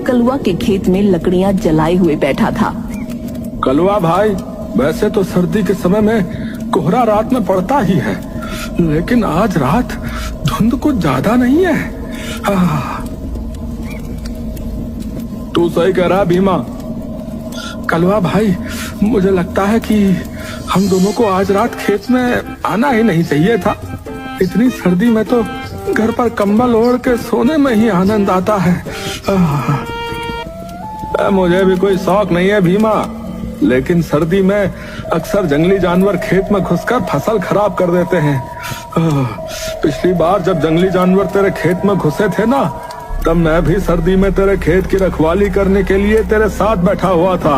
कलवा के खेत में लकड़ियां जलाए हुए बैठा था। कलवा भाई, वैसे तो सर्दी के समय में कोहरा रात में पड़ता ही है, लेकिन आज रात धुंध कुछ ज्यादा नहीं है। तू सही कह रहा भीमा। कलवा भाई, मुझे लगता है कि हम दोनों को आज रात खेत में आना ही नहीं चाहिए था। इतनी सर्दी में तो घर पर कंबल ओढ़ के सोने में ही आनंद आता है। मुझे भी कोई शौक नहीं है भीमा, लेकिन सर्दी में अक्सर जंगली जानवर खेत में घुसकर फसल खराब कर देते हैं। पिछली बार जब जंगली जानवर तेरे खेत में घुसे थे ना, तब मैं भी सर्दी में तेरे खेत की रखवाली करने के लिए तेरे साथ बैठा हुआ था।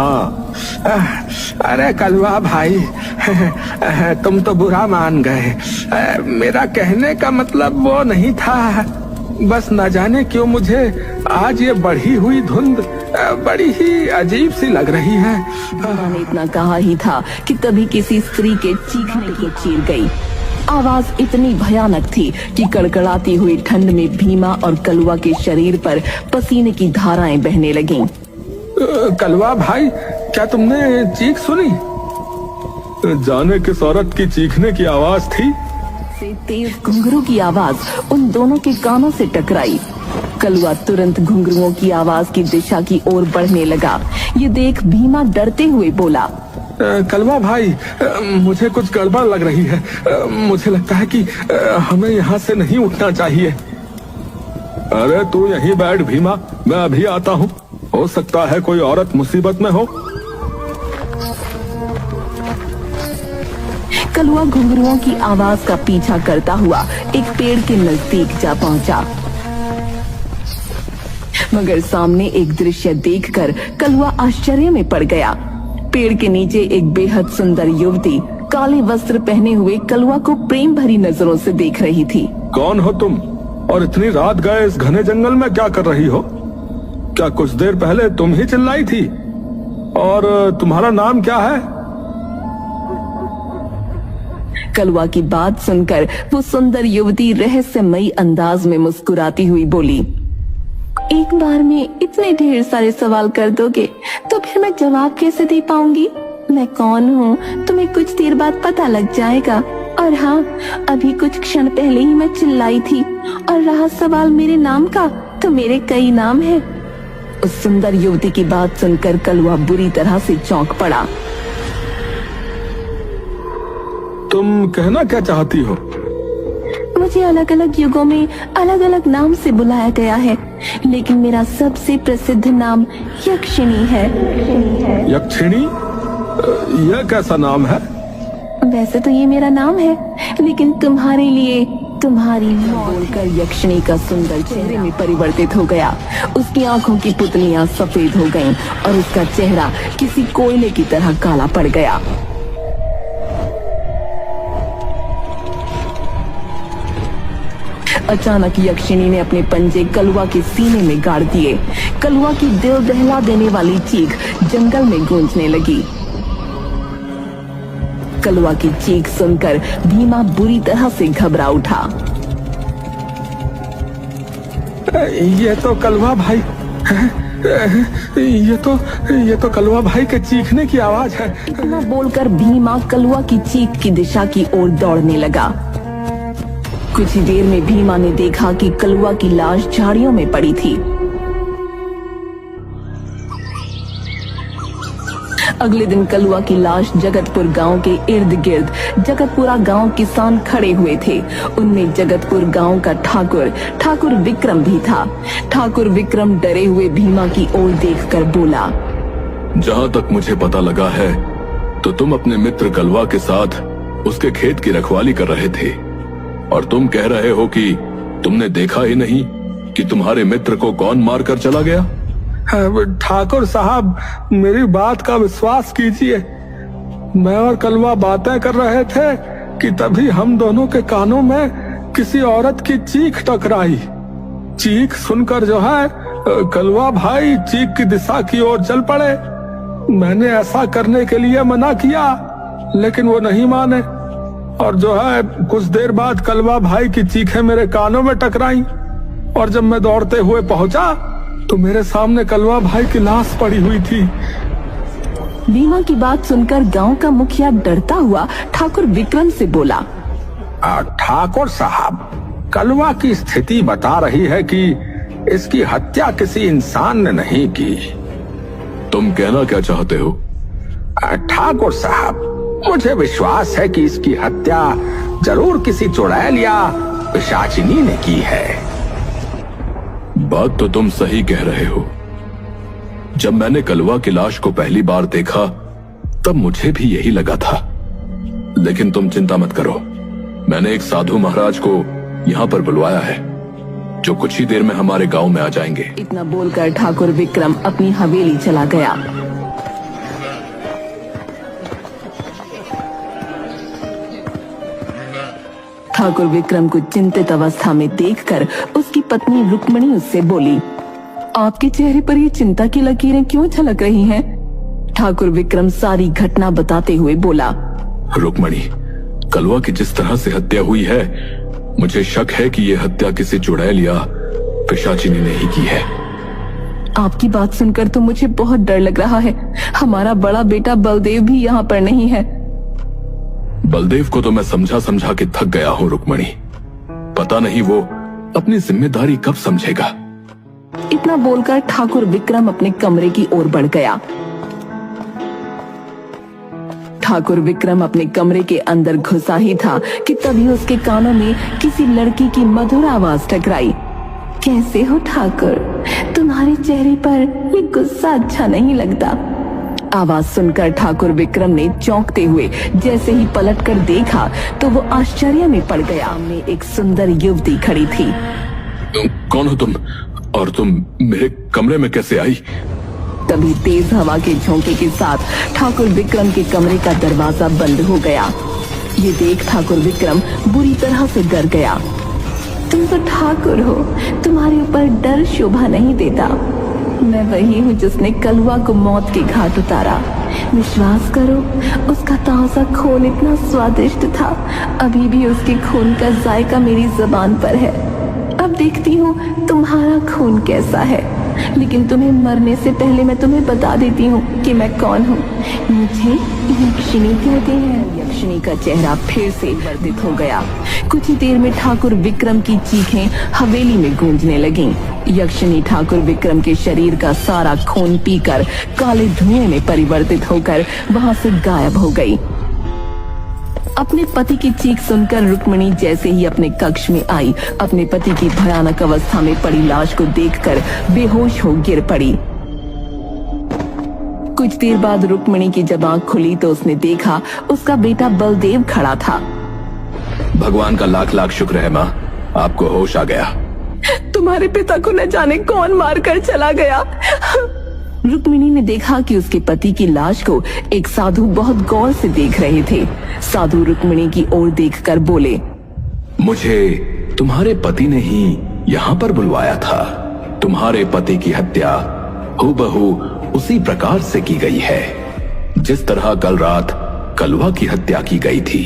अरे कलवा भाई, तुम तो बुरा मान गए। मेरा कहने का मतलब वो नहीं था। बस न जाने क्यों मुझे आज ये बढ़ी हुई धुंध बड़ी ही अजीब सी लग रही है। मैंने इतना कहा ही था कि तभी किसी स्त्री के चीखने की चीर गई। आवाज इतनी भयानक थी कि कड़कड़ाती हुई ठंड में भीमा और कलवा के शरीर पर पसीने की धाराएं बहने लगीं। कलवा भाई, क्या तुमने चीख सुनी? जाने किस औरत की चीखने की आवाज थी? तेज घुंघरू की आवाज उन दोनों के कानों से टकराई। कलवा तुरंत घुंघरुओं की आवाज की दिशा की ओर बढ़ने लगा। ये देख भीमा डरते हुए बोला, कलवा भाई, मुझे कुछ गड़बड़ लग रही है। मुझे लगता है कि हमें यहाँ से नहीं उठना चाहिए। अरे तू यहीं बैठ भीमा, मैं अभी आता हूँ। हो सकता है कोई औरत मुसीबत में हो। कलवा घुंघरुओं की आवाज का पीछा करता हुआ एक पेड़ के नजदीक जा पहुंचा, मगर सामने एक दृश्य देखकर कलवा आश्चर्य में पड़ गया। पेड़ के नीचे एक बेहद सुंदर युवती काले वस्त्र पहने हुए कलवा को प्रेम भरी नजरों से देख रही थी। कौन हो तुम, और इतनी रात गए इस घने जंगल में क्या कर रही हो? क्या कुछ देर पहले तुम ही चिल्लाई थी? और तुम्हारा नाम क्या है? कलवा की बात सुनकर वो सुंदर युवती रहस्यमयी अंदाज में मुस्कुराती हुई बोली, एक बार में इतने ढेर सारे सवाल कर दोगे तो फिर मैं जवाब कैसे दे पाऊंगी? मैं कौन हूँ तुम्हें कुछ देर बाद पता लग जाएगा। और हाँ, अभी कुछ क्षण पहले ही मैं चिल्लाई थी। और रहा सवाल मेरे नाम का, तो मेरे कई नाम हैं। उस सुंदर युवती की बात सुनकर कलवा बुरी तरह से चौंक पड़ा। तुम कहना क्या चाहती हो? मुझे अलग अलग युगों में अलग अलग नाम से बुलाया गया है, लेकिन मेरा सबसे प्रसिद्ध नाम यक्षिणी है। यक्षिणी? यह कैसा नाम है? वैसे तो ये मेरा नाम है, लेकिन तुम्हारे लिए तुम्हारी बोलकर यक्षिणी का सुंदर चेहरे में परिवर्तित हो गया। उसकी आंखों की पुतलियां सफेद हो गईं और उसका चेहरा किसी कोयले की तरह काला पड़ गया। अचानक यक्षिणी ने अपने पंजे कलवा के सीने में गाड़ दिए। कलवा की दिल दहला देने वाली चीख जंगल में गूंजने लगी। कलवा की चीख सुनकर भीमा बुरी तरह से घबरा उठा। ये तो कलवा भाई, ये तो कलवा भाई के चीखने की आवाज है। इतना बोलकर भीमा कलवा की चीख की दिशा की ओर दौड़ने लगा। कुछ ही देर में भीमा ने देखा कि कलवा की लाश झाड़ियों में पड़ी थी। अगले दिन कलवा की लाश जगतपुर गांव के इर्द गिर्द जगतपुरा गांव किसान खड़े हुए थे। उनमें जगतपुर गांव का ठाकुर विक्रम भी था। ठाकुर विक्रम डरे हुए भीमा की ओर देखकर बोला, जहाँ तक मुझे पता लगा है तो तुम अपने मित्र कलवा के साथ उसके खेत की रखवाली कर रहे थे, और तुम कह रहे हो कि तुमने देखा ही नहीं कि तुम्हारे मित्र को कौन मार कर चला गया। ठाकुर साहब, मेरी बात का विश्वास कीजिए। मैं और कलवा बातें कर रहे थे कि तभी हम दोनों के कानों में किसी औरत की चीख टकराई। चीख सुनकर जो है कलवा भाई चीख की दिशा की ओर चल पड़े। मैंने ऐसा करने के लिए मना किया, लेकिन वो नहीं माने, और जो है कुछ देर बाद कलवा भाई की चीखें मेरे कानों में टकराई। और जब मैं दौड़ते हुए पहुंचा तो मेरे सामने कलवा भाई की लाश पड़ी हुई थी। बीमा की बात सुनकर गांव का मुखिया डरता हुआ ठाकुर विक्रम से बोला, ठाकुर साहब, कलवा की स्थिति बता रही है कि इसकी हत्या किसी इंसान ने नहीं की। तुम कहना क्या चाहते हो? ठाकुर साहब, मुझे विश्वास है कि इसकी हत्या जरूर किसी चुड़ैल या पिशाचिनी ने की है। बात तो तुम सही कह रहे हो। जब मैंने कलवा की लाश को पहली बार देखा तब मुझे भी यही लगा था। लेकिन तुम चिंता मत करो, मैंने एक साधु महाराज को यहाँ पर बुलवाया है जो कुछ ही देर में हमारे गांव में आ जाएंगे। इतना बोलकर ठाकुर विक्रम अपनी हवेली चला गया। ठाकुर विक्रम को चिंतित अवस्था में देखकर उसकी पत्नी रुक्मणी उससे बोली, आपके चेहरे पर ये चिंता की लकीरें क्यों झलक रही हैं? ठाकुर विक्रम सारी घटना बताते हुए बोला, रुक्मणी, कलवा की जिस तरह से हत्या हुई है, मुझे शक है कि यह हत्या किसी चुड़ैल या पिशाचिनी ने ही की है। आपकी बात सुनकर तो मुझे बहुत डर लग रहा है। हमारा बड़ा बेटा बलदेव भी यहाँ पर नहीं है। बलदेव को तो मैं समझा समझा के थक गया हूँ रुक्मणी। पता नहीं वो अपनी जिम्मेदारी कब समझेगा। इतना बोलकर ठाकुर विक्रम अपने कमरे की ओर बढ़ गया। ठाकुर विक्रम अपने कमरे के अंदर घुसा ही था कि तभी उसके कानों में किसी लड़की की मधुर आवाज टकराई। कैसे हो ठाकुर? तुम्हारे चेहरे पर ये गुस्सा अच्छा नहीं लगता। आवाज सुनकर ठाकुर विक्रम ने चौंकते हुए जैसे ही पलटकर देखा तो वो आश्चर्य में पड़ गया। सामने एक सुंदर युवती खड़ी थी। कौन हो तुम और तुम मेरे कमरे में कैसे आई? तभी तेज हवा के झोंके के साथ ठाकुर विक्रम के कमरे का दरवाजा बंद हो गया। ये देख ठाकुर विक्रम बुरी तरह से डर गया। तुम तो ठाकुर हो, तुम्हारे ऊपर डर शोभा नहीं देता। मैं वही हूँ जिसने कलवा को मौत के घाट उतारा। विश्वास करो, उसका ताजा खून इतना स्वादिष्ट था, अभी भी उसके खून का जायका मेरी जुबान पर है। अब देखती हूँ तुम्हारा खून कैसा है, लेकिन तुम्हें मरने से पहले मैं तुम्हें बता देती हूँ कि मैं कौन हूँ। मुझे यक्षिणी कहते हैं। यक्षिणी का चेहरा फिर से वर्धित हो गया। कुछ ही देर में ठाकुर विक्रम की चीखें हवेली में गूंजने लगीं। यक्षिणी ठाकुर विक्रम के शरीर का सारा खून पीकर काले धुएं में परिवर्तित होकर वहां से गायब हो गई। अपने पति की चीख सुनकर रुक्मणी जैसे ही अपने कक्ष में आई, अपने पति की भयानक अवस्था में पड़ी लाश को देखकर बेहोश हो गिर पड़ी। कुछ देर बाद रुक्मणी की जब आंख खुली तो उसने देखा उसका बेटा बलदेव खड़ा था। भगवान का लाख लाख शुक्र है माँ, आपको होश आ गया। तुम्हारे पिता को न जाने कौन मारकर चला गया। रुक्मिणी ने देखा कि उसके पति की लाश को एक साधु बहुत गौर से देख रहे थे। साधु रुक्मिणी की ओर देखकर बोले, मुझे तुम्हारे पति ने ही यहाँ पर बुलवाया था। तुम्हारे पति की हत्या हूबहू उसी प्रकार से की गई है जिस तरह कल रात कलवा की हत्या की गई थी।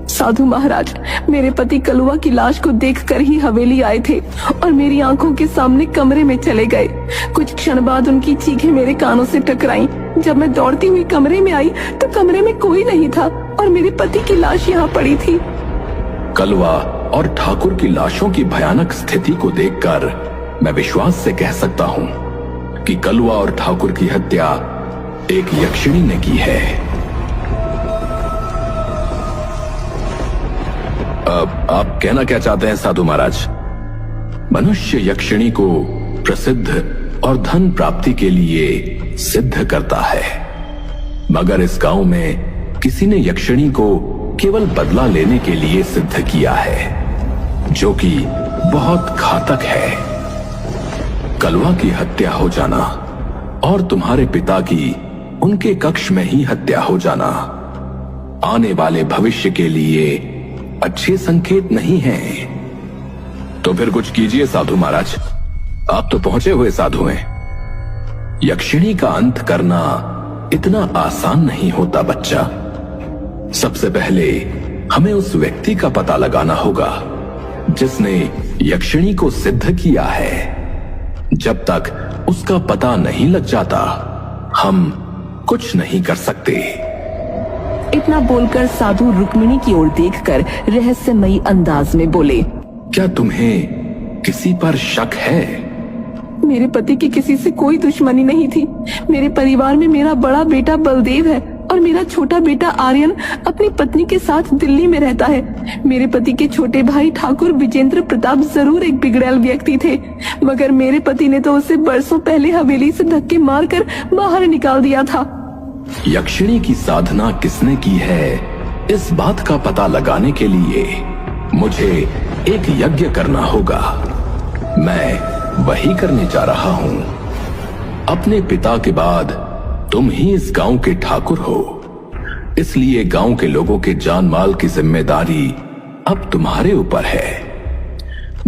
साधु महाराज, मेरे पति कलुआ की लाश को देखकर ही हवेली आए थे और मेरी आंखों के सामने कमरे में चले गए। कुछ क्षण बाद उनकी चीखें मेरे कानों से टकराईं। जब मैं दौड़ती हुई कमरे में आई तो कमरे में कोई नहीं था और मेरे पति की लाश यहाँ पड़ी थी। कलवा और ठाकुर की लाशों की भयानक स्थिति को देखकर मैं विश्वास से कह सकता हूँ कि कलवा और ठाकुर की हत्या एक यक्षिणी ने की है। आप कहना क्या चाहते हैं साधु महाराज? मनुष्य यक्षिणी को प्रसिद्ध और धन प्राप्ति के लिए सिद्ध करता है, मगर इस गांव में किसी ने यक्षिणी को केवल बदला लेने के लिए सिद्ध किया है, जो कि बहुत घातक है। कलवा की हत्या हो जाना और तुम्हारे पिता की उनके कक्ष में ही हत्या हो जाना आने वाले भविष्य के लिए अच्छे संकेत नहीं है। तो फिर कुछ कीजिए साधु महाराज, आप तो पहुंचे हुए साधु हैं। यक्षिणी का अंत करना इतना आसान नहीं होता बच्चा। सबसे पहले हमें उस व्यक्ति का पता लगाना होगा जिसने यक्षिणी को सिद्ध किया है। जब तक उसका पता नहीं लग जाता हम कुछ नहीं कर सकते। इतना बोलकर साधु रुक्मिणी की ओर देखकर रहस्यमयी अंदाज में बोले, क्या तुम्हें किसी पर शक है? मेरे पति की किसी से कोई दुश्मनी नहीं थी। मेरे परिवार में मेरा बड़ा बेटा बलदेव है और मेरा छोटा बेटा आर्यन अपनी पत्नी के साथ दिल्ली में रहता है। मेरे पति के छोटे भाई ठाकुर विजेंद्र प्रताप जरूर एक बिगड़ैल व्यक्ति थे, मगर मेरे पति ने तो उसे बरसों पहले हवेली से धक्के मारकर बाहर निकाल दिया था। यक्षिणी की साधना किसने की है, इस बात का पता लगाने के लिए मुझे एक यज्ञ करना होगा। मैं वही करने जा रहा हूं। अपने पिता के बाद तुम ही इस गांव के ठाकुर हो, इसलिए गांव के लोगों के जान माल की जिम्मेदारी अब तुम्हारे ऊपर है।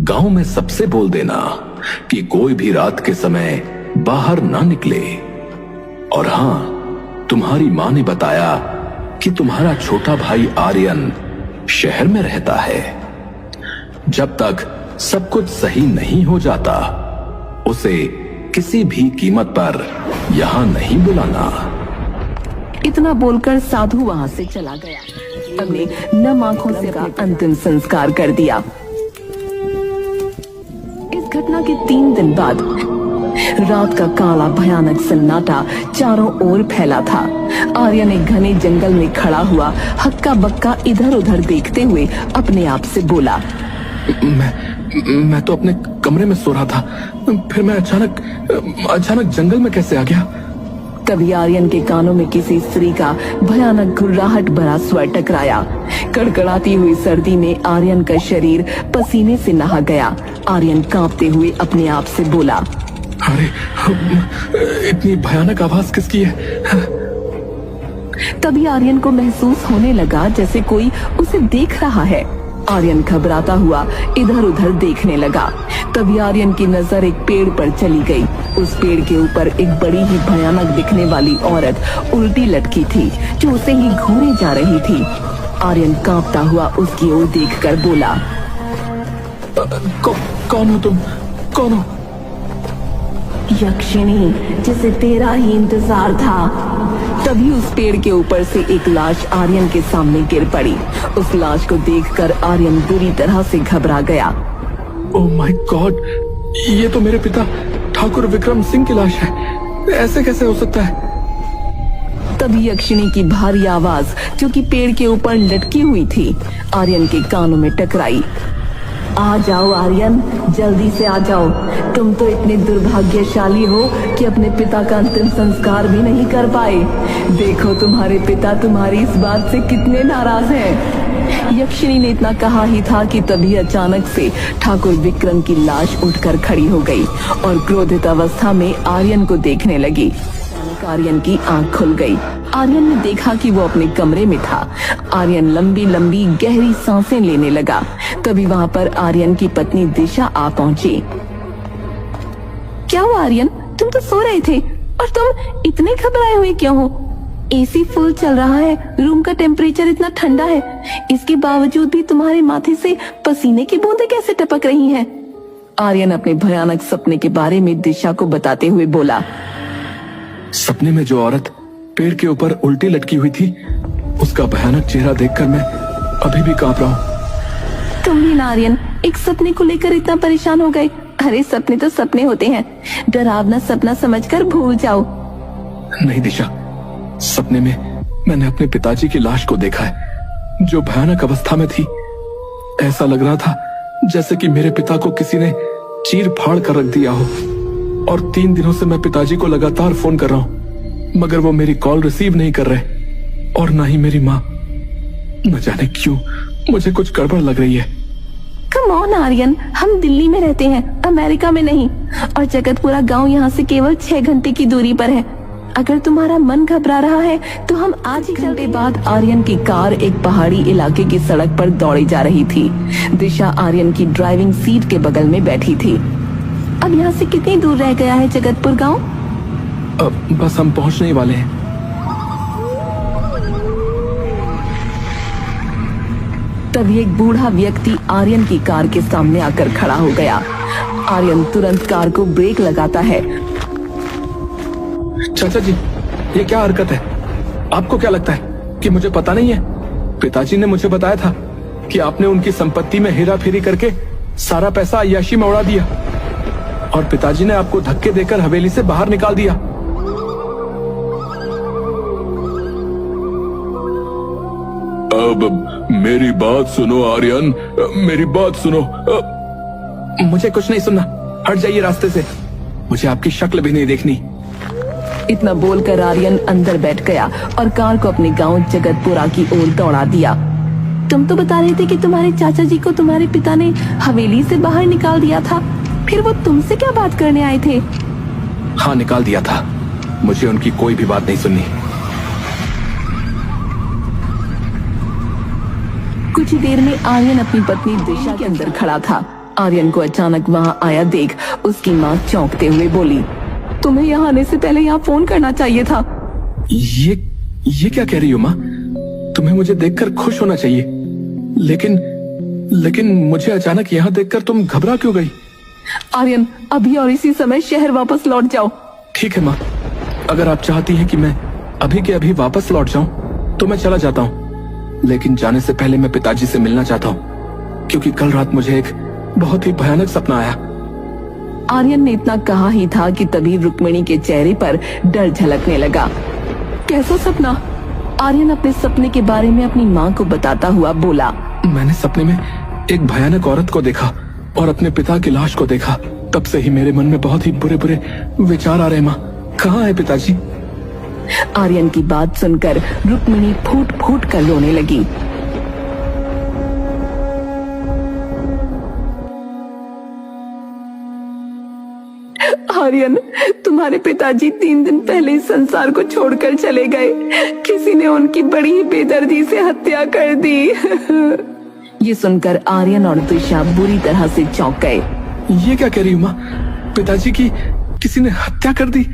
गांव में सबसे बोल देना कि कोई भी रात के समय बाहर ना निकले। और हां, तुम्हारी मां ने बताया कि तुम्हारा छोटा भाई आर्यन शहर में रहता है। जब तक सब कुछ सही नहीं हो जाता उसे किसी भी कीमत पर यहां नहीं बुलाना। इतना बोलकर साधु वहां से चला गया। हमने नम आंखों से अपना अंतिम संस्कार कर दिया। इस घटना के 3 दिन बाद रात का काला भयानक सन्नाटा चारों ओर फैला था। आर्यन एक घने जंगल में खड़ा हुआ हक्का बक्का इधर उधर देखते हुए अपने आप से बोला, मैं तो अपने कमरे में सो रहा था, फिर मैं अचानक जंगल में कैसे आ गया? तभी आर्यन के कानों में किसी स्त्री का भयानक घुर्राहट भरा स्वर टकराया। कड़कड़ाती हुई सर्दी में आर्यन का शरीर पसीने से नहा गया। आर्यन कांपते हुए अपने आप से बोला, अरे, इतनी भयानक आवाज किसकी है? तभी आर्यन को महसूस होने लगा जैसे कोई उसे देख रहा है। आर्यन घबराता हुआ इधर उधर देखने लगा। तभी आर्यन की नजर एक पेड़ पर चली गई। उस पेड़ के ऊपर एक बड़ी ही भयानक दिखने वाली औरत उल्टी लटकी थी, जो उसे ही घूरे जा रही थी। आर्यन कांपता हुआ उसकी ओर देखकर बोला, कौन हो तुम? कौन हो? यक्षिणी, जिसे तेरा ही इंतजार था। तभी उस पेड़ के ऊपर से एक लाश आर्यन के सामने गिर पड़ी। उस लाश को देखकर आर्यन बुरी तरह से घबरा गया। ओह माय गॉड, ये तो मेरे पिता ठाकुर विक्रम सिंह की लाश है। ऐसे कैसे हो सकता है? तभी यक्षिणी की भारी आवाज, जो कि पेड़ के ऊपर लटकी हुई थी, आर्यन के कानों में टकराई। आ जाओ आर्यन, जल्दी से आ जाओ। तुम तो इतने दुर्भाग्यशाली हो कि अपने पिता का अंतिम संस्कार भी नहीं कर पाए। देखो तुम्हारे पिता तुम्हारी इस बात से कितने नाराज हैं। यक्षिणी ने इतना कहा ही था कि तभी अचानक से ठाकुर विक्रम की लाश उठकर खड़ी हो गई और क्रोधित अवस्था में आर्यन को देखने लगी। आर्यन की आंख खुल गई। आर्यन ने देखा कि वो अपने कमरे में था। आर्यन लंबी लंबी गहरी सांसें लेने लगा। तभी वहां पर आर्यन की पत्नी दिशा आ पहुंची। क्या हुआ आर्यन, तुम तो सो रहे थे और तुम इतने घबराए हुए क्यों हो? एसी फुल चल रहा है, रूम का टेम्परेचर इतना ठंडा है, इसके बावजूद भी तुम्हारे माथे से पसीने की बूंदें कैसे टपक रही हैं? आर्यन अपने भयानक सपने के बारे में दिशा को बताते हुए बोला, सपने में जो औरत पेड़ के ऊपर उल्टी लटकी हुई थी, उसका भयानक चेहरा देखकर मैं अभी भी कांप रहा हूँ। तुम भी ना आर्यन, एक सपने को लेकर इतना परेशान हो गए। अरे सपने तो सपने होते हैं, डरावना सपना समझकर भूल जाओ। नहीं दिशा, सपने में मैंने अपने पिताजी की लाश को देखा है, जो भयानक अवस्था में थी। ऐसा लग रहा था जैसे कि मेरे पिता को किसी ने चीर फाड़ कर रख दिया हो। और 3 दिनों से मैं पिताजी को लगातार फोन कर रहा हूँ, मगर वो मेरी कॉल रिसीव नहीं कर रहे, और ना ही मेरी माँ। न जाने क्यों मुझे कुछ गड़बड़ लग रही है। कम ऑन आर्यन, हम दिल्ली में रहते हैं, अमेरिका में नहीं। और जगतपुरा गांव यहाँ से केवल 6 घंटे की दूरी पर है। अगर तुम्हारा मन घबरा रहा है तो हम आज ही। घंटे बाद आर्यन की कार एक पहाड़ी इलाके की सड़क पर दौड़ी जा रही थी। दिशा आर्यन की ड्राइविंग सीट के बगल में बैठी थी। अब यहाँ से कितनी दूर रह गया है जगतपुर गांव? बस हम पहुंचने ही वाले हैं। तभी एक बूढ़ा व्यक्ति आर्यन की कार के सामने आकर खड़ा हो गया। आर्यन तुरंत कार को ब्रेक लगाता है। चाचा जी, ये क्या हरकत है? आपको क्या लगता है कि मुझे पता नहीं है? पिताजी ने मुझे बताया था कि आपने उनकी संपत्ति में हेरा फेरी करके सारा पैसा अय्याशी में उड़ा दिया और पिताजी ने आपको धक्के देकर हवेली से बाहर निकाल दिया। अब मेरी बात सुनो आर्यन, मेरी बात सुनो। मुझे कुछ नहीं सुनना, हट जाइए रास्ते से, मुझे आपकी शक्ल भी नहीं देखनी। इतना बोलकर आर्यन अंदर बैठ गया और कार को अपने गांव जगतपुरा की ओर दौड़ा दिया। तुम तो बता रहे थे कि तुम्हारे चाचा जी को तुम्हारे पिता ने हवेली से बाहर निकाल दिया था, फिर वो तुमसे क्या बात करने आए थे? हाँ, निकाल दिया था। मुझे उनकी कोई भी बात नहीं सुननी। कुछ ही देर में आर्यन अपनी पत्नी दिशा के अंदर खड़ा था। आर्यन को अचानक वहां आया देख उसकी माँ चौंकते हुए बोली, तुम्हें यहाँ आने से पहले यहाँ फोन करना चाहिए था। ये क्या कह रही हो माँ? तुम्हें मुझे देखकर खुश होना चाहिए, लेकिन मुझे अचानक यहाँ देखकर तुम घबरा क्यों गई? आर्यन, अभी और इसी समय शहर वापस लौट जाओ। ठीक है माँ, अगर आप चाहती हैं कि मैं अभी के अभी वापस लौट जाऊं तो मैं चला जाता हूँ, लेकिन जाने से पहले मैं पिताजी से मिलना चाहता हूँ, क्योंकि कल रात मुझे एक बहुत ही भयानक सपना आया। आर्यन ने इतना कहा ही था कि तभी रुक्मिणी के चेहरे पर डर झलकने लगा। कैसा सपना? आर्यन अपने सपने के बारे में अपनी माँ को बताता हुआ बोला, मैंने सपने में एक भयानक औरत को देखा और अपने पिता की लाश को देखा। तब से ही मेरे मन में बहुत ही बुरे बुरे विचार आ रहे। माँ, कहाँ है पिताजी? आर्यन की बात सुनकर रुक्मिणी फूट फूट कर रोने लगी। आर्यन, तुम्हारे पिताजी 3 दिन पहले इस संसार को छोड़कर चले गए। किसी ने उनकी बड़ी ही बेदर्दी से हत्या कर दी। ये सुनकर आर्यन और दिशा बुरी तरह से चौंक गए। ये क्या कह रही हूँ माँ? पिताजी की किसी ने हत्या कर दी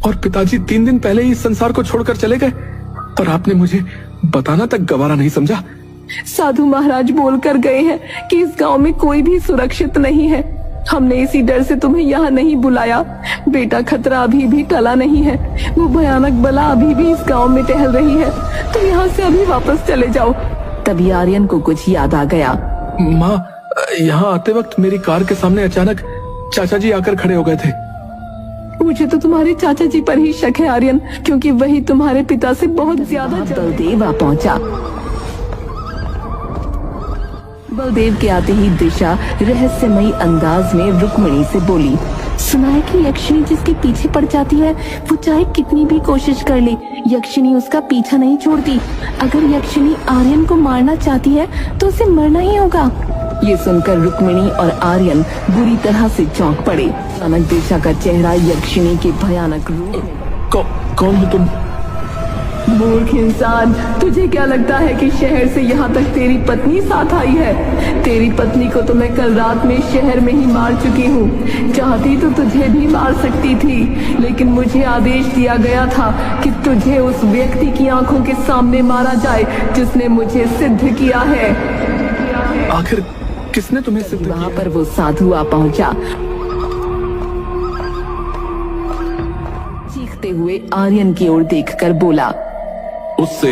और पिताजी 3 दिन पहले ही इस संसार को छोड़कर चले गए, और आपने मुझे बताना तक गवारा नहीं समझा। साधु महाराज बोलकर गए हैं कि इस गांव में कोई भी सुरक्षित नहीं है। हमने इसी डर से तुम्हें यहाँ नहीं बुलाया। बेटा, खतरा अभी भी टला नहीं है। वो भयानक बला अभी भी इस गांव में टहल रही है। तुम यहाँ से अभी वापस चले जाओ। तभी आर्यन को कुछ याद आ गया। माँ, यहाँ आते वक्त मेरी कार के सामने अचानक चाचा जी आकर खड़े हो गए थे। मुझे तो तुम्हारे चाचा जी पर ही शक है आर्यन, क्योंकि वही तुम्हारे पिता से बहुत ज्यादा। बलदेव आ पहुंचा। बलदेव के आते ही दिशा रहस्यमयी अंदाज में रुक्मिणी से बोली, सुना है कि यक्षिणी जिसके पीछे पड़ जाती है वो चाहे कितनी भी कोशिश कर ले, यक्षिणी उसका पीछा नहीं छोड़ती। अगर यक्षिणी आर्यन को मारना चाहती है तो उसे मरना ही होगा। ये सुनकर रुक्मिणी और आर्यन बुरी तरह से चौंक पड़े। अचानक दिशा का चेहरा यक्षिणी के भयानक रूप। कौन हो तुम? मूर्ख इंसान, तुझे क्या लगता है कि शहर से यहाँ तक तेरी पत्नी साथ आई है? तेरी पत्नी को तो मैं कल रात में शहर में ही मार चुकी हूँ। चाहती तो तुझे भी मार सकती थी, लेकिन मुझे आदेश दिया गया था कि तुझे उस व्यक्ति की आंखों के सामने मारा जाए जिसने मुझे सिद्ध किया है। आखिर किसने तुम्हें सिद्ध किया? वहाँ पर वो साधु आ पहुंचा। चीखते हुए आर्यन की ओर देखकर बोला, उससे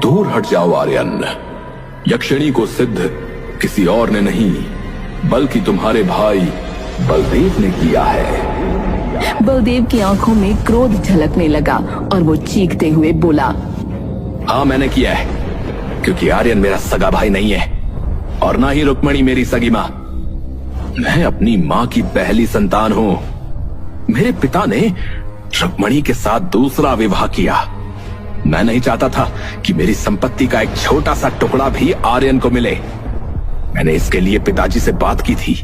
दूर हट जाओ आर्यन। यक्षिणी को सिद्ध किसी और ने नहीं, बल्कि तुम्हारे भाई बलदेव ने किया है। बलदेव की आंखों में क्रोध झलकने लगा और वो चीखते हुए बोला, हाँ, मैंने किया है, क्योंकि आर्यन मेरा सगा भाई नहीं है और ना ही रुक्मिणी मेरी सगी माँ। मैं अपनी माँ की पहली संतान हूँ। मेरे पिता ने रुक्मिणी के साथ दूसरा विवाह किया। मैं नहीं चाहता था कि मेरी संपत्ति का एक छोटा सा टुकड़ा भी आर्यन को मिले। मैंने इसके लिए पिताजी से बात की थी,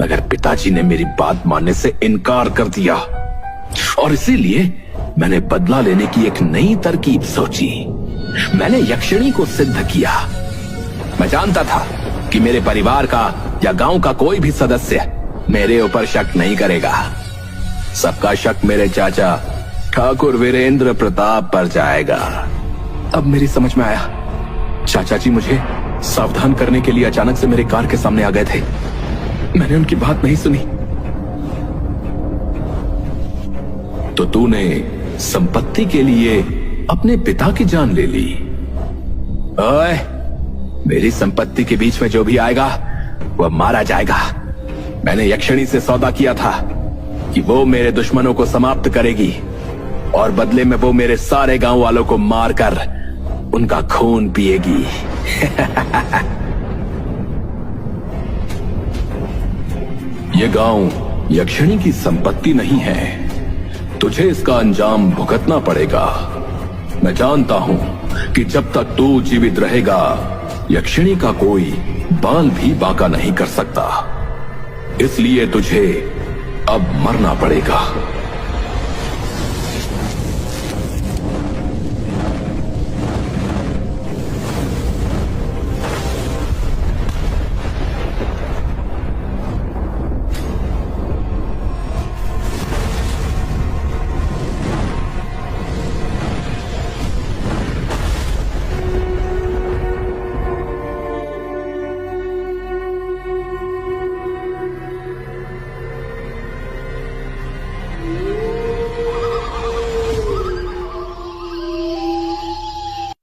मगर पिताजी ने मेरी बात मानने से इनकार कर दिया और इसीलिए मैंने बदला लेने की एक नई तरकीब सोची। मैंने यक्षिणी को सिद्ध किया। मैं जानता था कि मेरे परिवार का या गांव का कोई भी सदस्य मेरे ऊपर शक नहीं करेगा। सबका शक मेरे चाचा ठाकुर वीरेंद्र प्रताप पर जाएगा। अब मेरी समझ में आया। चाचा जी मुझे सावधान करने के लिए अचानक से मेरे कार के सामने आ गए थे। मैंने उनकी बात नहीं सुनी तो तूने संपत्ति के लिए अपने पिता की जान ले ली। ओए, मेरी संपत्ति के बीच में जो भी आएगा वह मारा जाएगा। मैंने यक्षिणी से सौदा किया था कि वो मेरे दुश्मनों को समाप्त करेगी और बदले में वो मेरे सारे गांव वालों को मारकर उनका खून पिएगी। ये गांव यक्षिणी की संपत्ति नहीं है, तुझे इसका अंजाम भुगतना पड़ेगा। मैं जानता हूं कि जब तक तू जीवित रहेगा यक्षिणी का कोई बाल भी बांका नहीं कर सकता, इसलिए तुझे अब मरना पड़ेगा।